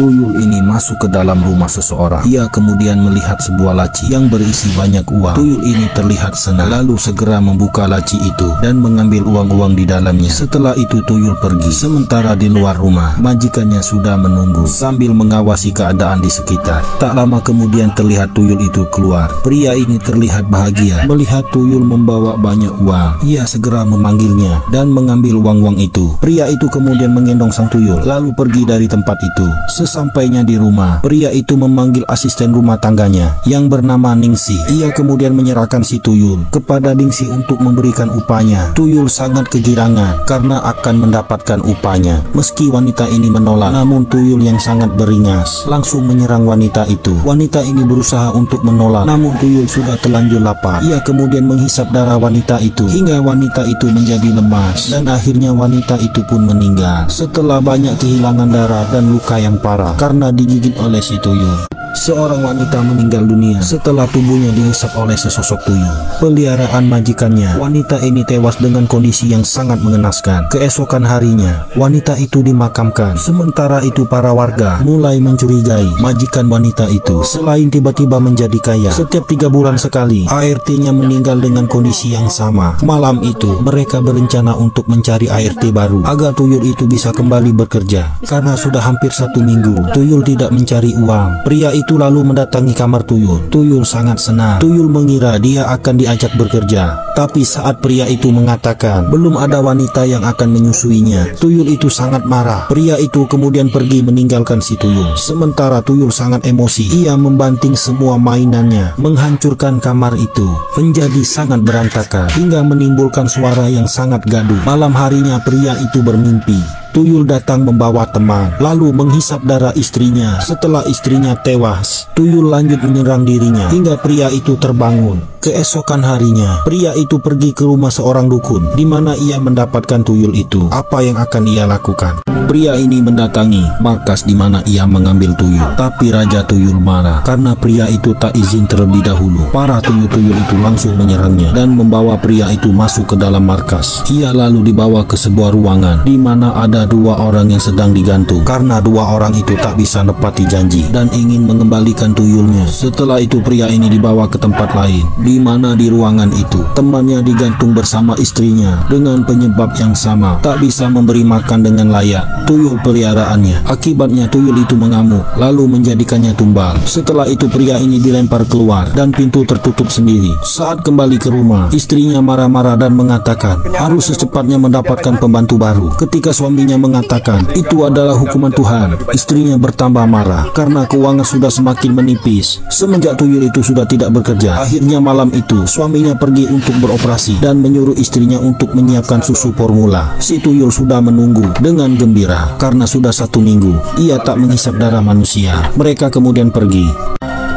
Tuyul ini masuk ke dalam rumah seseorang. Ia kemudian melihat sebuah laci yang berisi banyak uang. Tuyul ini terlihat senang, lalu segera membuka laci itu dan mengambil uang-uang di dalamnya. Setelah itu Tuyul pergi. Sementara di luar rumah, majikannya sudah menunggu sambil mengawasi keadaan di sekitar. Tak lama kemudian terlihat Tuyul itu keluar. Pria ini terlihat bahagia melihat Tuyul membawa banyak uang. Ia segera memanggilnya dan mengambil uang-uang itu. Pria itu kemudian menggendong sang Tuyul lalu pergi dari tempat itu. Sesampainya di rumah, pria itu memanggil asisten rumah tangganya yang bernama Ningsi. Ia kemudian menyerahkan si Tuyul kepada Ningsi untuk memberikan upahnya. Tuyul sangat kegirangan karena akan mendapatkan upahnya. Meski wanita ini menolak, namun Tuyul yang sangat beringas langsung menyerang wanita itu. Wanita ini berusaha untuk menolak, namun Tuyul sudah terlanjur lapar. Ia kemudian menghisap darah wanita itu hingga wanita itu menjadi lemas dan akhirnya wanita itu pun meninggal setelah banyak kehilangan darah dan luka yang parah karena digigit oleh si Tuyul. Seorang wanita meninggal dunia setelah tubuhnya dihisap oleh sesosok tuyul peliharaan majikannya. Wanita ini tewas dengan kondisi yang sangat mengenaskan. Keesokan harinya, wanita itu dimakamkan. Sementara itu para warga mulai mencurigai majikan wanita itu. Selain tiba-tiba menjadi kaya, setiap 3 bulan sekali ART-nya meninggal dengan kondisi yang sama. Malam itu, mereka berencana untuk mencari ART baru agar tuyul itu bisa kembali bekerja. Karena sudah hampir 1 minggu, tuyul tidak mencari uang. Pria itu lalu mendatangi kamar Tuyul. Tuyul sangat senang. Tuyul mengira dia akan diajak bekerja. Tapi saat pria itu mengatakan belum ada wanita yang akan menyusuinya, Tuyul itu sangat marah. Pria itu kemudian pergi meninggalkan si Tuyul. Sementara Tuyul sangat emosi. Ia membanting semua mainannya, menghancurkan kamar itu menjadi sangat berantakan hingga menimbulkan suara yang sangat gaduh. Malam harinya pria itu bermimpi Tuyul datang membawa teman, lalu menghisap darah istrinya. Setelah istrinya tewas, Tuyul lanjut menyerang dirinya hingga pria itu terbangun. Keesokan harinya, pria itu pergi ke rumah seorang dukun, di mana ia mendapatkan tuyul itu. Apa yang akan ia lakukan? Pria ini mendatangi markas di mana ia mengambil tuyul. Tapi Raja Tuyul marah karena pria itu tak izin terlebih dahulu. Para tuyul-tuyul itu langsung menyerangnya dan membawa pria itu masuk ke dalam markas. Ia lalu dibawa ke sebuah ruangan di mana ada 2 orang yang sedang digantung karena 2 orang itu tak bisa nepati janji dan ingin mengembalikan tuyulnya. Setelah itu pria ini dibawa ke tempat lain di mana di ruangan itu temannya digantung bersama istrinya dengan penyebab yang sama, tak bisa memberi makan dengan layak tuyul peliharaannya. Akibatnya tuyul itu mengamuk lalu menjadikannya tumbal. Setelah itu pria ini dilempar keluar dan pintu tertutup sendiri. Saat kembali ke rumah, istrinya marah-marah dan mengatakan harus secepatnya mendapatkan pembantu baru. Ketika suaminya mengatakan itu adalah hukuman Tuhan, istrinya bertambah marah karena keuangan sudah semakin menipis semenjak tuyul itu sudah tidak bekerja. Akhirnya malam itu suaminya pergi untuk beroperasi dan menyuruh istrinya untuk menyiapkan susu formula. Si tuyul sudah menunggu dengan gembira karena sudah 1 minggu ia tak menghisap darah manusia. Mereka kemudian pergi.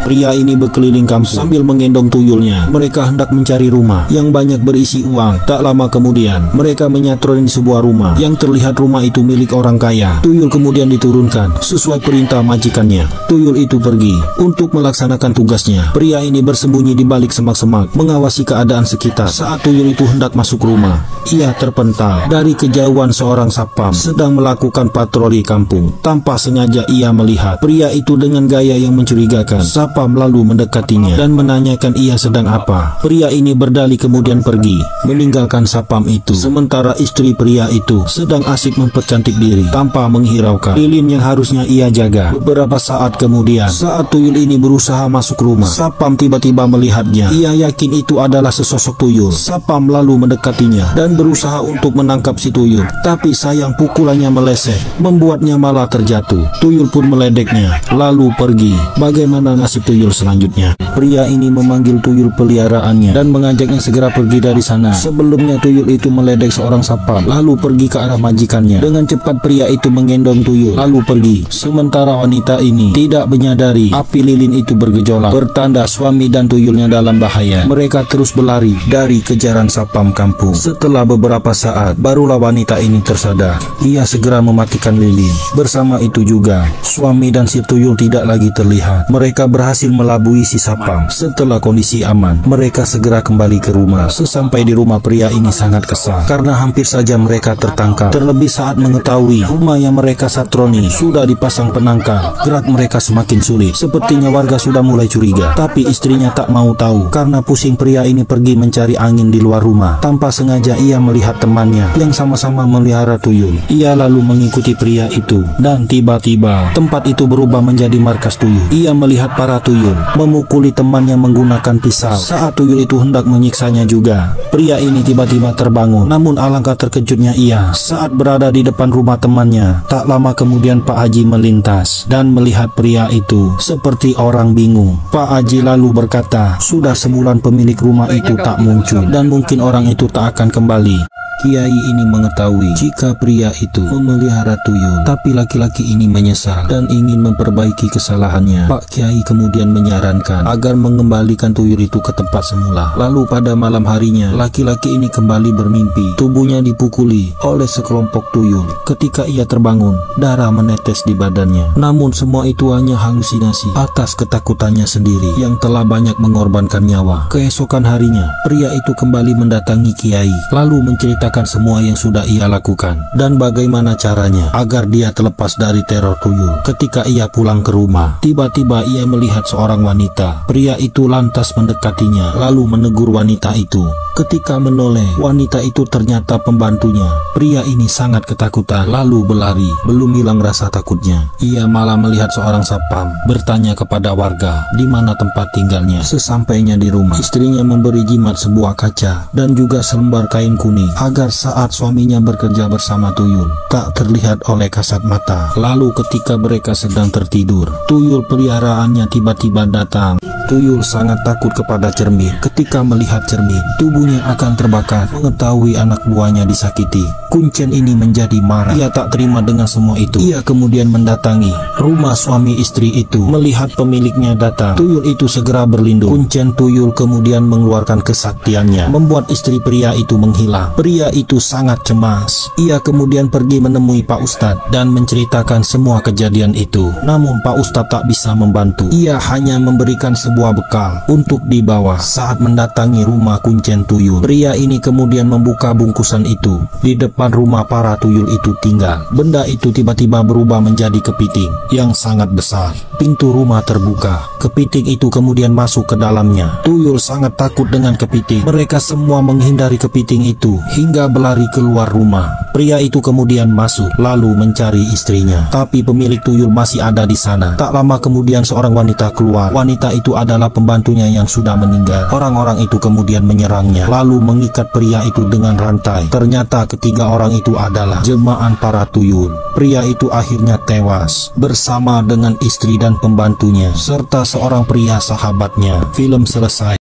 Pria ini berkeliling kampung sambil menggendong tuyulnya. Mereka hendak mencari rumah yang banyak berisi uang. Tak lama kemudian, mereka menyatron di sebuah rumah yang terlihat rumah itu milik orang kaya. Tuyul kemudian diturunkan sesuai perintah majikannya. Tuyul itu pergi untuk melaksanakan tugasnya. Pria ini bersembunyi di balik semak-semak, mengawasi keadaan sekitar. Saat tuyul itu hendak masuk rumah, ia terpental dari kejauhan seorang satpam sedang melakukan patroli kampung. Tanpa sengaja ia melihat pria itu dengan gaya yang mencurigakan. Satpam lalu mendekatinya dan menanyakan ia sedang apa. Pria ini berdalih kemudian pergi meninggalkan satpam itu. Sementara istri pria itu sedang asik mempercantik diri tanpa menghiraukan lilin yang harusnya ia jaga. Beberapa saat kemudian, saat tuyul ini berusaha masuk rumah, satpam tiba-tiba melihatnya. Ia yakin itu adalah sesosok tuyul. Satpam lalu mendekatinya dan berusaha untuk menangkap si tuyul. Tapi sayang pukulannya meleset, membuatnya malah terjatuh. Tuyul pun meledeknya lalu pergi. Bagaimana nasib tuyul selanjutnya? Pria ini memanggil tuyul peliharaannya dan mengajaknya segera pergi dari sana. Sebelumnya tuyul itu meledek seorang satpam lalu pergi ke arah majikannya. Dengan cepat pria itu menggendong tuyul lalu pergi. Sementara wanita ini tidak menyadari api lilin itu bergejolak, bertanda suami dan tuyulnya dalam bahaya. Mereka terus berlari dari kejaran satpam kampung. Setelah beberapa saat barulah wanita ini tersadar. Ia segera mematikan lilin. Bersama itu juga suami dan si tuyul tidak lagi terlihat. Mereka berhasil berhasil melabui si Sapam. Setelah kondisi aman, mereka segera kembali ke rumah. Sesampai di rumah, pria ini sangat kesal karena hampir saja mereka tertangkap. Terlebih saat mengetahui rumah yang mereka satroni sudah dipasang penangkal, gerak mereka semakin sulit. Sepertinya warga sudah mulai curiga, tapi istrinya tak mau tahu karena pusing. Pria ini pergi mencari angin di luar rumah. Tanpa sengaja ia melihat temannya yang sama-sama melihara tuyul. Ia lalu mengikuti pria itu dan tiba-tiba tempat itu berubah menjadi markas tuyul. Ia melihat para tuyul memukuli temannya menggunakan pisau. Saat tuyul itu hendak menyiksanya juga, pria ini tiba-tiba terbangun. Namun alangkah terkejutnya ia saat berada di depan rumah temannya. Tak lama kemudian Pak Haji melintas dan melihat pria itu seperti orang bingung. Pak Haji lalu berkata, sudah sebulan pemilik rumah itu tak muncul dan mungkin orang itu tak akan kembali. Kiai ini mengetahui jika pria itu memelihara tuyul, tapi laki-laki ini menyesal dan ingin memperbaiki kesalahannya. Pak Kiai kemudian menyarankan agar mengembalikan tuyul itu ke tempat semula. Lalu pada malam harinya, laki-laki ini kembali bermimpi. Tubuhnya dipukuli oleh sekelompok tuyul. Ketika ia terbangun, darah menetes di badannya. Namun semua itu hanya halusinasi atas ketakutannya sendiri yang telah banyak mengorbankan nyawa. Keesokan harinya, pria itu kembali mendatangi Kiai, lalu menceritakan semua yang sudah ia lakukan dan bagaimana caranya agar dia terlepas dari teror tuyul. Ketika ia pulang ke rumah, tiba-tiba ia melihat seorang wanita. Pria itu lantas mendekatinya lalu menegur wanita itu. Ketika menoleh, wanita itu ternyata pembantunya. Pria ini sangat ketakutan lalu berlari. Belum hilang rasa takutnya, ia malah melihat seorang sapam bertanya kepada warga di mana tempat tinggalnya. Sesampainya di rumah, istrinya memberi jimat sebuah kaca dan juga selembar kain kuning agar saat suaminya bekerja bersama tuyul tak terlihat oleh kasat mata. Lalu ketika mereka sedang tertidur, tuyul peliharaannya tiba-tiba datang. Tuyul sangat takut kepada cermin. Ketika melihat cermin, tubuhnya akan terbakar. Mengetahui anak buahnya disakiti, Kuncen ini menjadi marah. Ia tak terima dengan semua itu. Ia kemudian mendatangi rumah suami istri itu. Melihat pemiliknya datang, tuyul itu segera berlindung. Kuncen tuyul kemudian mengeluarkan kesaktiannya, membuat istri pria itu menghilang. Pria itu sangat cemas. Ia kemudian pergi menemui Pak Ustadz dan menceritakan semua kejadian itu. Namun Pak Ustadz tak bisa membantu. Ia hanya memberikan sebuah bekal untuk dibawa. Saat mendatangi rumah Kuncen tuyul, pria ini kemudian membuka bungkusan itu. Di depan rumah para tuyul itu tinggal. Benda itu tiba-tiba berubah menjadi kepiting yang sangat besar. Pintu rumah terbuka. Kepiting itu kemudian masuk ke dalamnya. Tuyul sangat takut dengan kepiting. Mereka semua menghindari kepiting itu hingga berlari keluar rumah. Pria itu kemudian masuk lalu mencari istrinya. Tapi pemilik tuyul masih ada di sana. Tak lama kemudian seorang wanita keluar. Wanita itu adalah pembantunya yang sudah meninggal. Orang-orang itu kemudian menyerangnya lalu mengikat pria itu dengan rantai. Ternyata ketiga orang itu adalah jelmaan para tuyul. Pria itu akhirnya tewas bersama dengan istri dan pembantunya serta seorang pria sahabatnya. Film selesai.